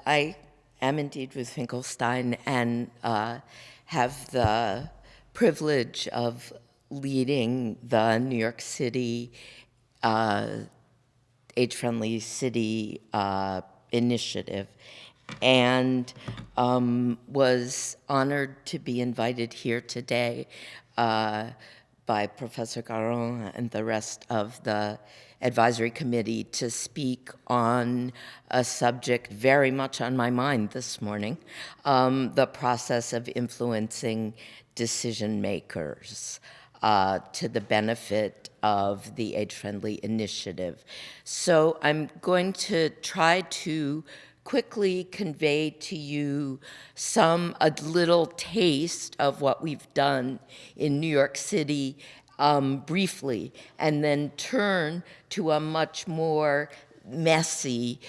I am indeed Ruth Finkelstein and have the privilege of leading the New York City Age-Friendly City initiative, and was honored to be invited here today by Professor Caron and the rest of the advisory committee to speak on a subject very much on my mind this morning, the process of influencing decision makers to the benefit of the Age-Friendly Initiative. So I'm going to try to quickly convey to you a little taste of what we've done in New York City briefly, and then turn to a much more messy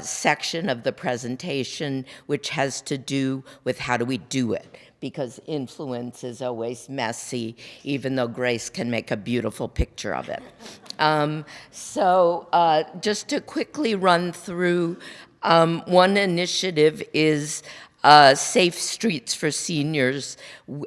section of the presentation, which has to do with how do we do it, because influence is always messy, even though Grace can make a beautiful picture of it. Just to quickly run through, one initiative is Safe Streets for Seniors,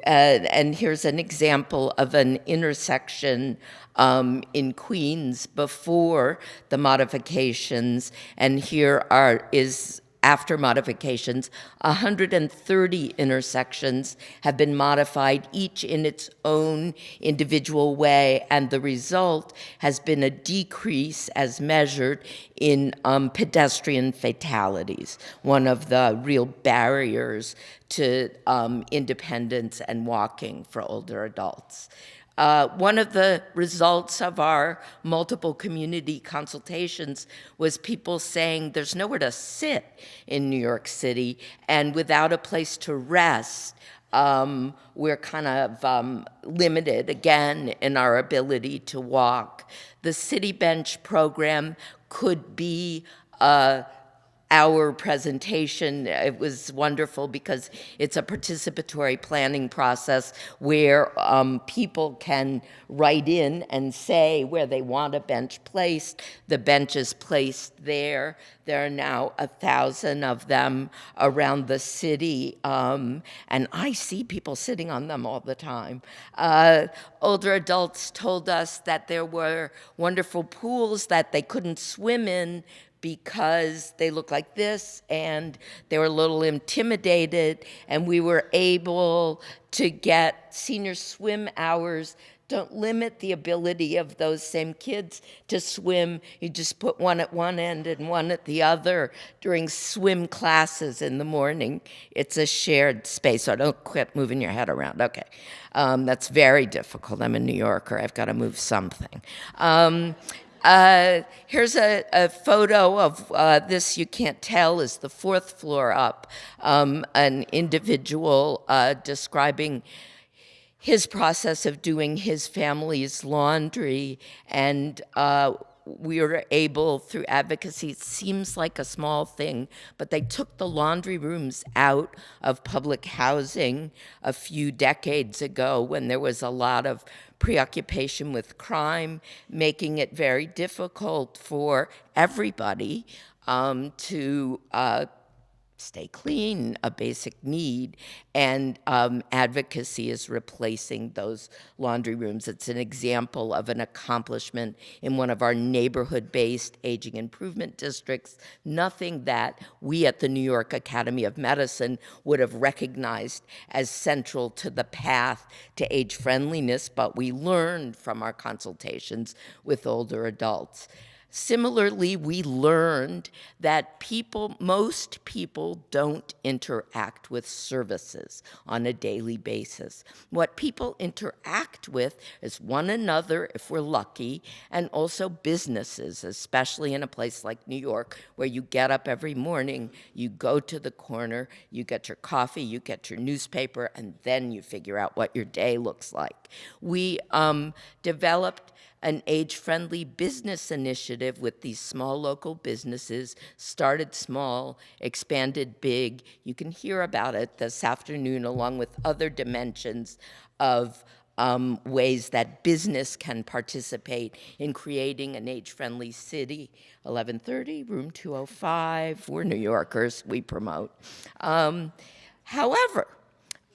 and here's an example of an intersection in Queens before the modifications, and here is after modifications. 130 intersections have been modified, each in its own individual way, and the result has been a decrease as measured in pedestrian fatalities, one of the real barriers to independence and walking for older adults. One of the results of our multiple community consultations was people saying there's nowhere to sit in New York City, and without a place to rest, we're kind of limited again in our ability to walk. The City Bench program could be our presentation. It was wonderful because it's a participatory planning process where people can write in and say where they want a bench placed. The bench is placed there. There are now 1,000 of them around the city, and I see people sitting on them all the time. Older adults told us that there were wonderful pools that they couldn't swim in because they look like this, and they were a little intimidated, and we were able to get senior swim hours. Don't limit the ability of those same kids to swim. You just put one at one end and one at the other during swim classes in the morning. It's a shared space, so don't quit moving your head around. Okay, that's very difficult. I'm a New Yorker. I've got to move something. Here's a photo of this. You can't tell, is the 4th floor up, an individual describing his process of doing his family's laundry, and we were able, through advocacy, it seems like a small thing, but they took the laundry rooms out of public housing a few decades ago when there was a lot of preoccupation with crime, making it very difficult for everybody to stay clean, a basic need, and advocacy is replacing those laundry rooms. It's an example of an accomplishment in one of our neighborhood-based aging improvement districts, nothing that we at the New York Academy of Medicine would have recognized as central to the path to age friendliness, but we learned from our consultations with older adults. Similarly, we learned that most people don't interact with services on a daily basis. What people interact with is one another, if we're lucky, and also businesses, especially in a place like New York, where you get up every morning, you go to the corner, you get your coffee, you get your newspaper, and then you figure out what your day looks like. We developed an age-friendly business initiative with these small local businesses, started small, expanded big. You can hear about it this afternoon, along with other dimensions of ways that business can participate in creating an age-friendly city. 1130, room 205, we're New Yorkers, we promote. However,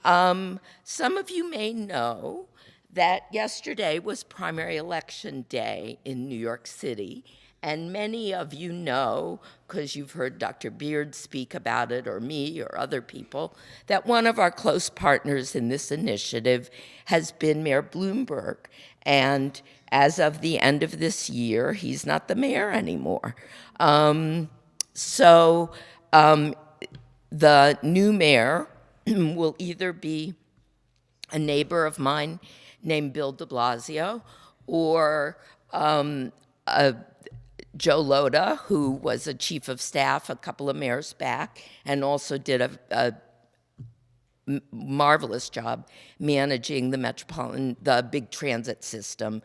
some of you may know that yesterday was primary election day in New York City, and many of you know, because you've heard Dr. Beard speak about it, or me, or other people, that one of our close partners in this initiative has been Mayor Bloomberg. And as of the end of this year, he's not the mayor anymore. The new mayor will either be a neighbor of mine named Bill de Blasio, or Joe Loda, who was a chief of staff a couple of mayors back and also did a marvelous job managing the big transit system,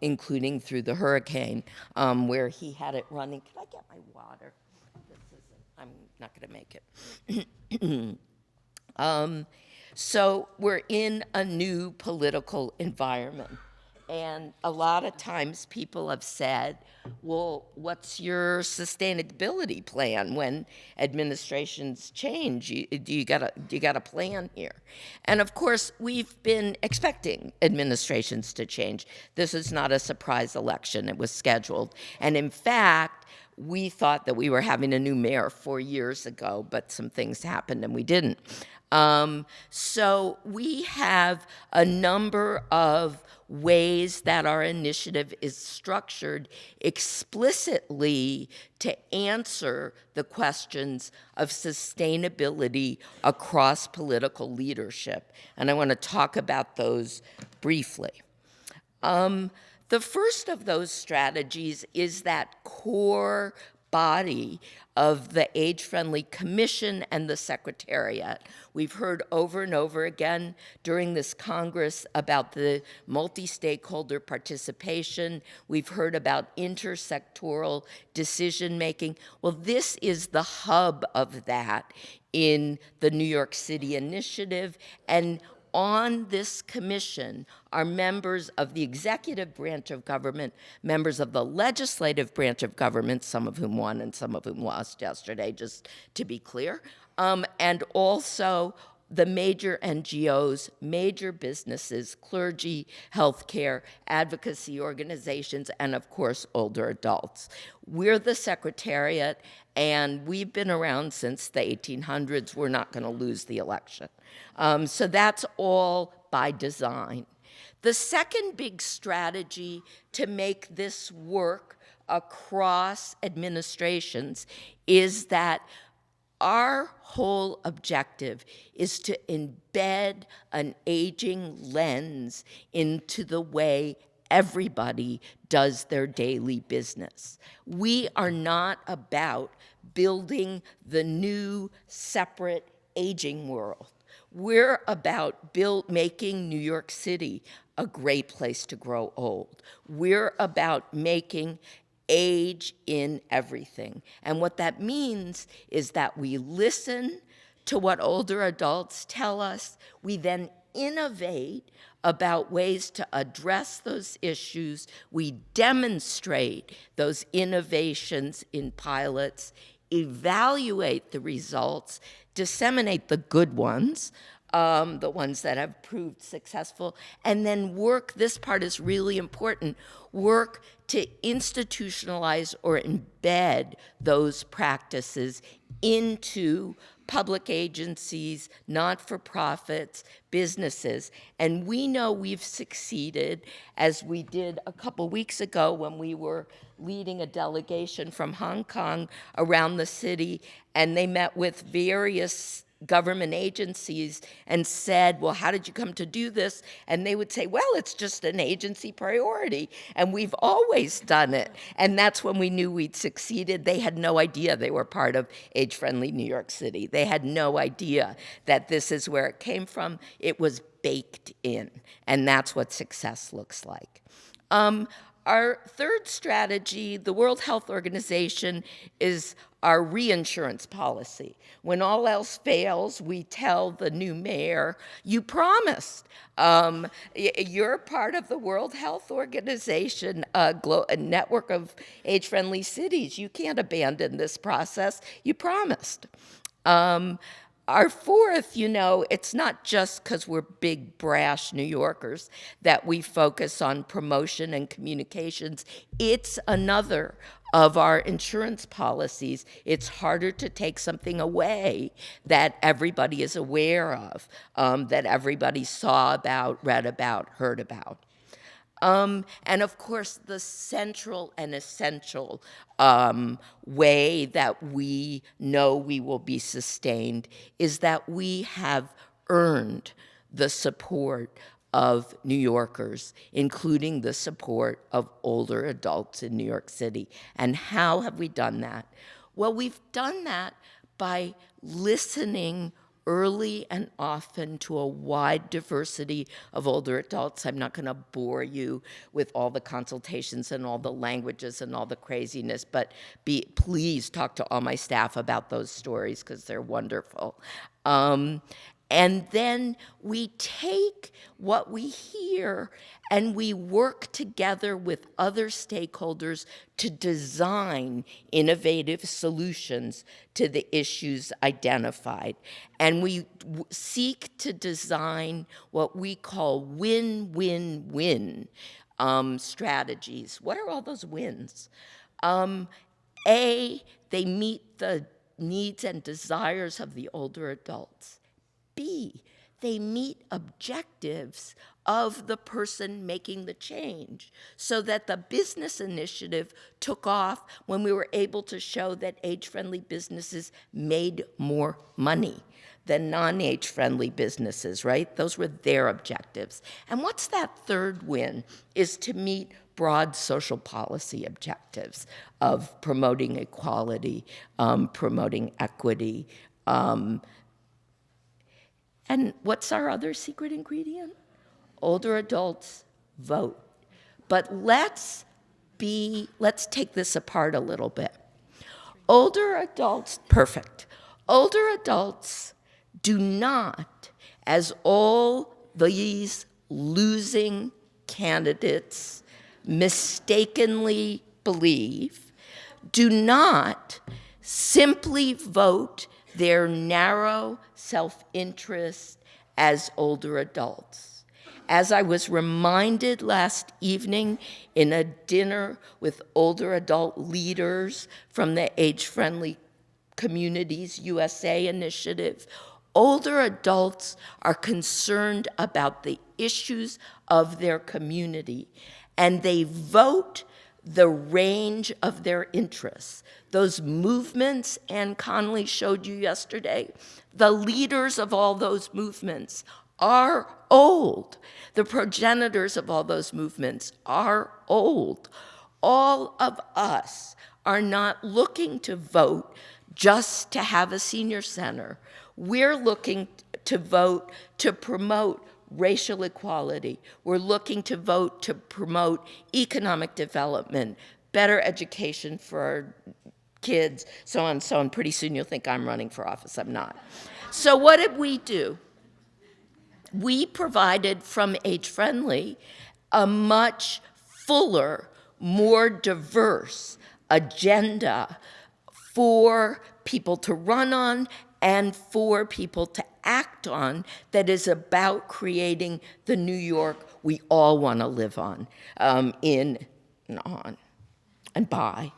including through the hurricane, where he had it running. Can I get my water? I'm not going to make it. So we're in a new political environment. And a lot of times people have said, well, what's your sustainability plan when administrations change? Do you got a plan here? And of course, we've been expecting administrations to change. This is not a surprise election. It was scheduled. And in fact, we thought that we were having a new mayor 4 years ago, but some things happened and we didn't. So we have a number of ways that our initiative is structured explicitly to answer the questions of sustainability across political leadership. And I want to talk about those briefly. The first of those strategies is that core body of the Age-Friendly Commission and the Secretariat. We've heard over and over again during this Congress about the multi-stakeholder participation. We've heard about intersectoral decision-making. Well, this is the hub of that in the New York City initiative, and on this commission are members of the executive branch of government, members of the legislative branch of government, some of whom won and some of whom lost yesterday, just to be clear, and also the major NGOs, major businesses, clergy, healthcare, advocacy organizations, and of course, older adults. We're the Secretariat, and we've been around since the 1800s. We're not going to lose the election. So that's all by design. The second big strategy to make this work across administrations is that our whole objective is to embed an aging lens into the way everybody does their daily business. We are not about building the new, separate aging world. We're about making New York City a great place to grow old. We're about making age in everything. And what that means is that we listen to what older adults tell us. We then innovate about ways to address those issues. We demonstrate those innovations in pilots, evaluate the results, disseminate the good ones, the ones that have proved successful, and then work, this part is really important, work to institutionalize or embed those practices into public agencies, not-for-profits, businesses. And we know we've succeeded, as we did a couple weeks ago when we were leading a delegation from Hong Kong around the city, and they met with various government agencies and said, well, how did you come to do this? And they would say, well, it's just an agency priority, and we've always done it. And that's when we knew we'd succeeded. They had no idea they were part of age-friendly New York City. They had no idea that this is where it came from. It was baked in, and that's what success looks like. Our third strategy, the World Health Organization, is our reinsurance policy. When all else fails, we tell the new mayor, you promised. You're part of the World Health Organization, a network of age-friendly cities. You can't abandon this process. You promised. Our fourth, it's not just because we're big, brash New Yorkers that we focus on promotion and communications. It's another of our insurance policies. It's harder to take something away that everybody is aware of, that everybody saw about, read about, heard about. And of course, the central and essential way that we know we will be sustained is that we have earned the support of New Yorkers, including the support of older adults in New York City. And how have we done that? Well, we've done that by listening early and often to a wide diversity of older adults. I'm not going to bore you with all the consultations and all the languages and all the craziness, but please talk to all my staff about those stories because they're wonderful. And then we take what we hear and we work together with other stakeholders to design innovative solutions to the issues identified. And we seek to design what we call win-win-win strategies. What are all those wins? A, they meet the needs and desires of the older adults. B, they meet objectives of the person making the change, so that the business initiative took off when we were able to show that age-friendly businesses made more money than non-age-friendly businesses, right? Those were their objectives. And what's that third win is to meet broad social policy objectives of promoting equality, promoting equity, and what's our other secret ingredient? Older adults vote. But let's take this apart a little bit. Older adults, perfect. Older adults do not, as all these losing candidates mistakenly believe, do not simply vote their narrow self-interest as older adults. As I was reminded last evening in a dinner with older adult leaders from the Age-Friendly Communities USA initiative, older adults are concerned about the issues of their community, and they vote the range of their interests. Those movements Ann Connolly showed you yesterday, the leaders of all those movements are old. The progenitors of all those movements are old. All of us are not looking to vote just to have a senior center. We're looking to vote to promote racial equality. We're looking to vote to promote economic development, better education for our kids, so on and so on. Pretty soon you'll think I'm running for office. I'm not. So what did we do? We provided from Age Friendly a much fuller, more diverse agenda for people to run on and for people to act on that is about creating the New York we all want to live on, in and on and by.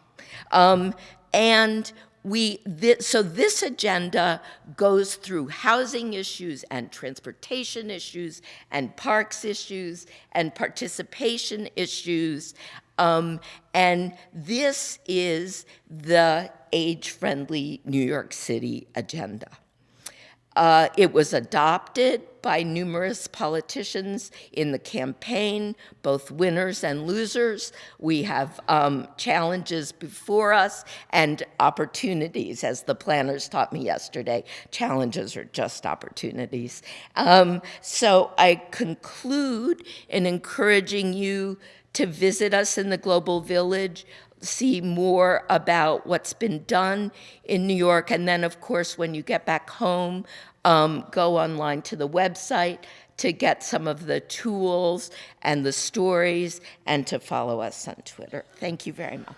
So this agenda goes through housing issues and transportation issues and parks issues and participation issues. And this is the age-friendly New York City agenda. It was adopted by numerous politicians in the campaign, both winners and losers. We have challenges before us and opportunities, as the planners taught me yesterday. Challenges are just opportunities. So I conclude in encouraging you to visit us in the Global Village, see more about what's been done in New York, and then, of course, when you get back home, go online to the website to get some of the tools and the stories, and to follow us on Twitter. Thank you very much.